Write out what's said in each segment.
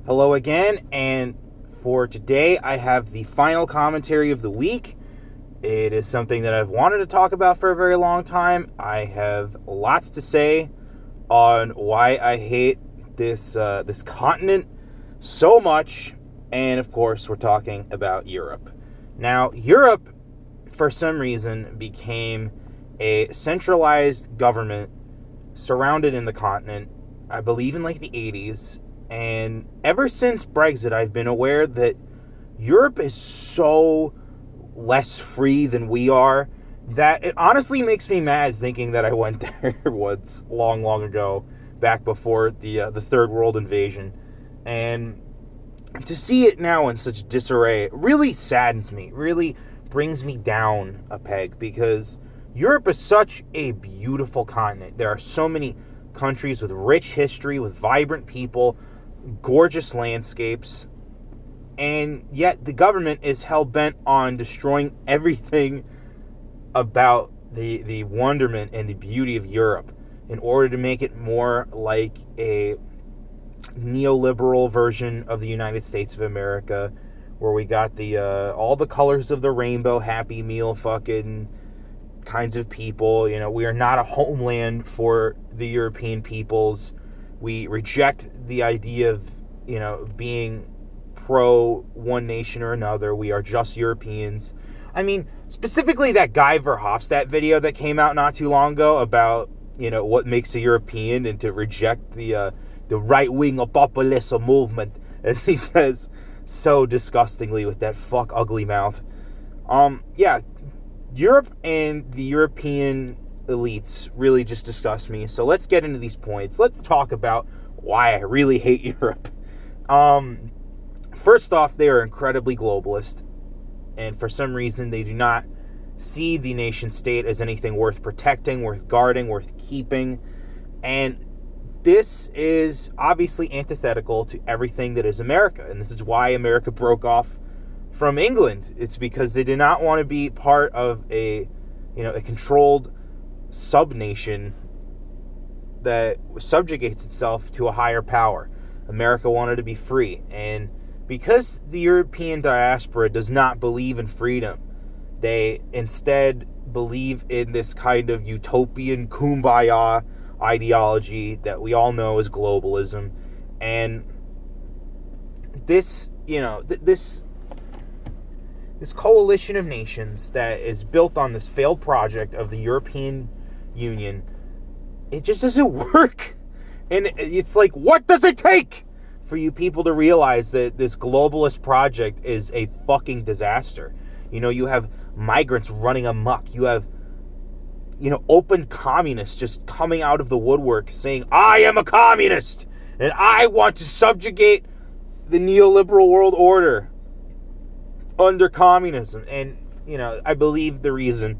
Hello again, and for today I have the final commentary of the week. It is something that I've wanted to talk about for a very long time. I have lots to say on why I hate this continent so much, and of course we're talking about Europe. Now, Europe, for some reason, became a centralized government surrounded in the continent, I believe in like the 80s. And ever since Brexit, I've been aware that Europe is so less free than we are that it honestly makes me mad thinking that I went there once long ago, back before the Third World Invasion. And to see it now in such disarray really saddens me, really brings me down a peg, because Europe is such a beautiful continent. There are so many countries with rich history, with vibrant people, gorgeous landscapes, and yet the government is hell-bent on destroying everything about the wonderment and the beauty of Europe in order to make it more like a neoliberal version of the United States of America, where we got the all the colors of the rainbow, Happy Meal fucking kinds of people. You know, we are not a homeland for the European peoples. We reject the idea of, being pro one nation or another. We are just Europeans. I mean, specifically that Guy Verhofstadt video that came out not too long ago about, what makes a European, and to reject the right-wing populism movement, as he says so disgustingly with that fuck ugly mouth. Europe and the European elites really just disgust me. So let's get into these points. Let's talk about why I really hate Europe. First off, they are incredibly globalist, and for some reason they do not see the nation state as anything worth protecting, worth guarding, worth keeping. And this is obviously antithetical to everything that is America, and this is why America broke off from England. It's because they did not want to be part of a controlled sub-nation that subjugates itself to a higher power. America wanted to be free, and because the European diaspora does not believe in freedom, they instead believe in this kind of utopian kumbaya ideology that we all know as globalism. And this coalition of nations that is built on this failed project of the European Union, it just doesn't work. And it's like, what does it take for you people to realize that this globalist project is a fucking disaster? You have migrants running amok. You have, open communists just coming out of the woodwork saying, I am a communist and I want to subjugate the neoliberal world order under communism. And, I believe the reason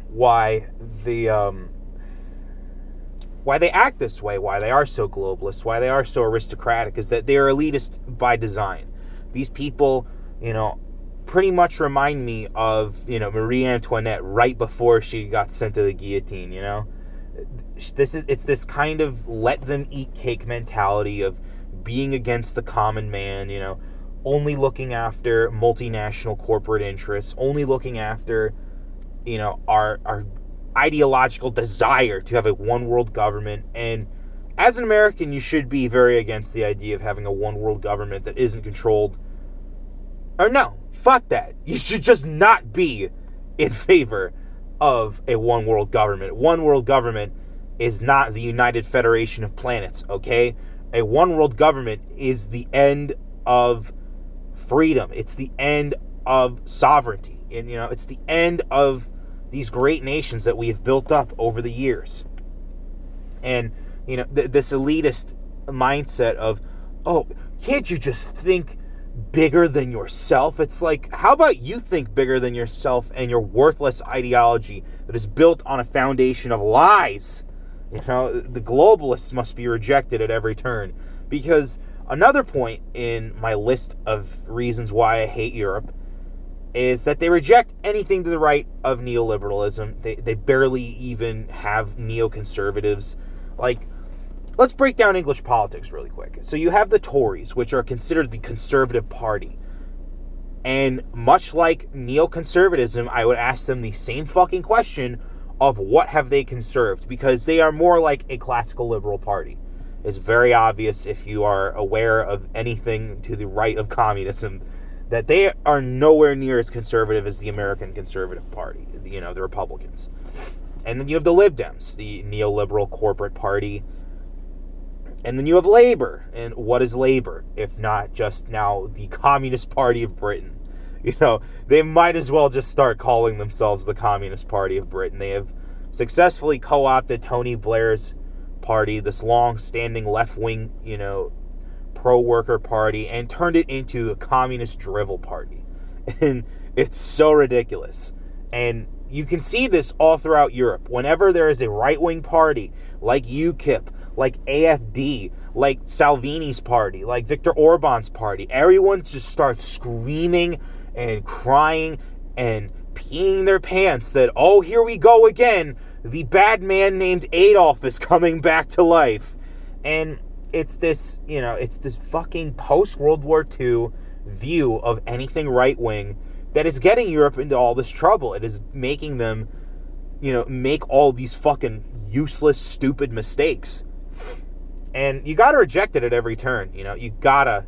why they act this way, why they are so globalist, why they are so aristocratic, is that they are elitist by design. These people, pretty much remind me of, Marie Antoinette right before she got sent to the guillotine. It's this kind of let them eat cake mentality of being against the common man, only looking after multinational corporate interests, only looking after, our ideological desire to have a one world government. And as an American, you should be very against the idea of having a one world government that isn't controlled. Or no, fuck that. You should just not be in favor of a one world government. One world government is not the United Federation of Planets, okay? A one world government is the end of freedom. It's the end of sovereignty. And, it's the end of these great nations that we have built up over the years. And, this elitist mindset of, oh, can't you just think bigger than yourself? It's like, how about you think bigger than yourself and your worthless ideology that is built on a foundation of lies? The globalists must be rejected at every turn. Because another point in my list of reasons why I hate Europe is that they reject anything to the right of neoliberalism. They barely even have neoconservatives. Like, let's break down English politics really quick. So you have the Tories, which are considered the conservative party. And much like neoconservatism, I would ask them the same fucking question of what have they conserved, because they are more like a classical liberal party. It's very obvious if you are aware of anything to the right of communism that they are nowhere near as conservative as the American Conservative Party, the Republicans. And then you have the Lib Dems, the neoliberal corporate party. And then you have Labour. And what is Labour, if not just now the Communist Party of Britain? They might as well just start calling themselves the Communist Party of Britain. They have successfully co-opted Tony Blair's party, this long-standing left-wing, pro-worker party, and turned it into a communist drivel party. And it's so ridiculous. And you can see this all throughout Europe. Whenever there is a right-wing party, like UKIP, like AFD, like Salvini's party, like Viktor Orban's party, everyone just starts screaming and crying and peeing their pants that, oh, here we go again. The bad man named Adolf is coming back to life. And it's this, it's this fucking post-World War II view of anything right-wing that is getting Europe into all this trouble. It is making them, make all these fucking useless, stupid mistakes. And you gotta reject it at every turn. You gotta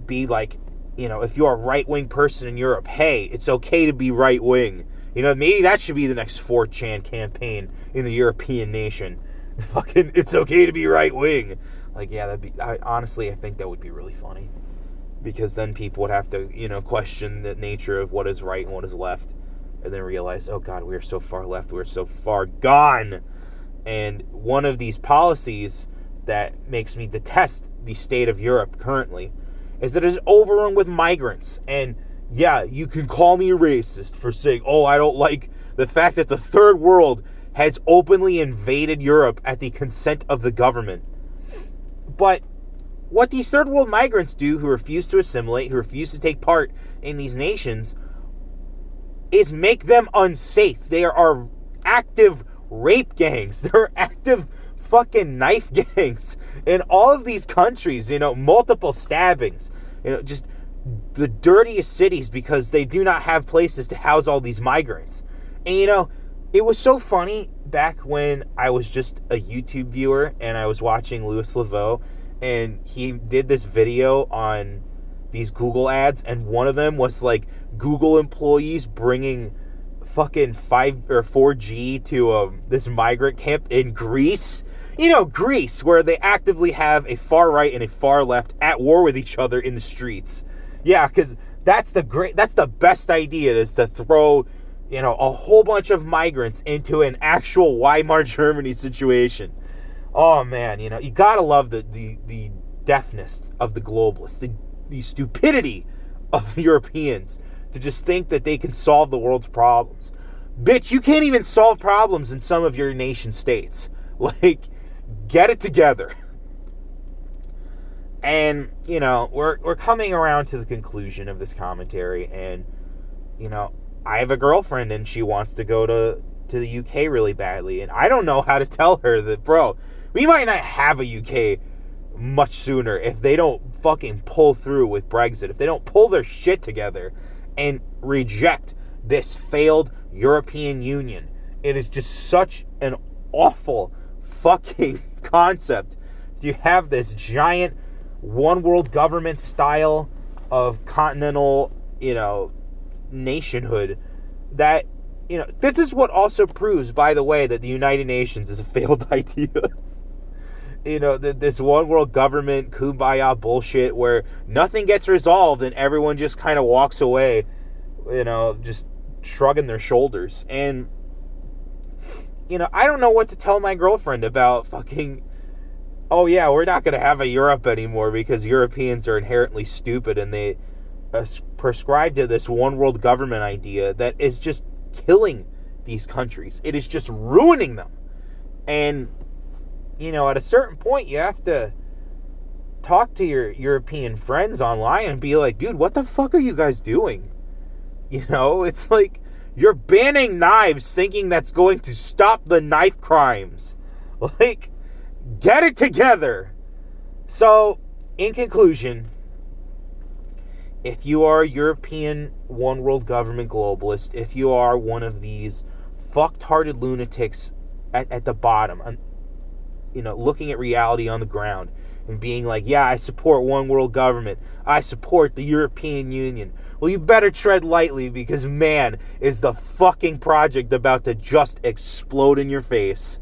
be like, if you're a right-wing person in Europe, hey, it's okay to be right-wing. Maybe that should be the next 4chan campaign in the European nation. Fucking, it's okay to be right-wing. Like, yeah, honestly, I think that would be really funny. Because then people would have to, question the nature of what is right and what is left. And then realize, oh God, we are so far left, we're so far gone. And one of these policies that makes me detest the state of Europe currently is that it is overrun with migrants. And yeah, you can call me a racist for saying, oh, I don't like the fact that the third world has openly invaded Europe at the consent of the government. But what these third world migrants do, who refuse to assimilate, who refuse to take part in these nations, is make them unsafe. They are active rape gangs. They're active fucking knife gangs in all of these countries. Multiple stabbings. Just the dirtiest cities because they do not have places to house all these migrants. And it was so funny back when I was just a YouTube viewer and I was watching Louis Laveau, and he did this video on these Google ads, and one of them was like Google employees bringing fucking 5 or 4G to this migrant camp in Greece. Greece, where they actively have a far right and a far left at war with each other in the streets. Yeah, because that's the best idea, is to throw, a whole bunch of migrants into an actual Weimar Germany situation. Oh man, you gotta love the deafness of the globalists, the stupidity of Europeans to just think that they can solve the world's problems. Bitch, you can't even solve problems in some of your nation states. Like, get it together. And, we're coming around to the conclusion of this commentary, and, I have a girlfriend and she wants to go to the UK really badly, and I don't know how to tell her that, bro, we might not have a UK much sooner if they don't fucking pull through with Brexit, if they don't pull their shit together and reject this failed European Union. It is just such an awful fucking concept. You have this giant one world government style of continental, nationhood that, this is what also proves, by the way, that the United Nations is a failed idea. This one world government kumbaya bullshit where nothing gets resolved and everyone just kind of walks away, just shrugging their shoulders. And, I don't know what to tell my girlfriend about fucking, oh yeah, we're not going to have a Europe anymore because Europeans are inherently stupid and they prescribe to this one world government idea that is just killing these countries. It is just ruining them. And, at a certain point, you have to talk to your European friends online and be like, dude, what the fuck are you guys doing? It's like you're banning knives thinking that's going to stop the knife crimes. Like, Get it together. So, in conclusion, if you are a European one world government globalist, if you are one of these fucked-hearted lunatics at the bottom, looking at reality on the ground and being like, yeah, I support one world government, I support the European Union, well, you better tread lightly, because man, is the fucking project about to just explode in your face.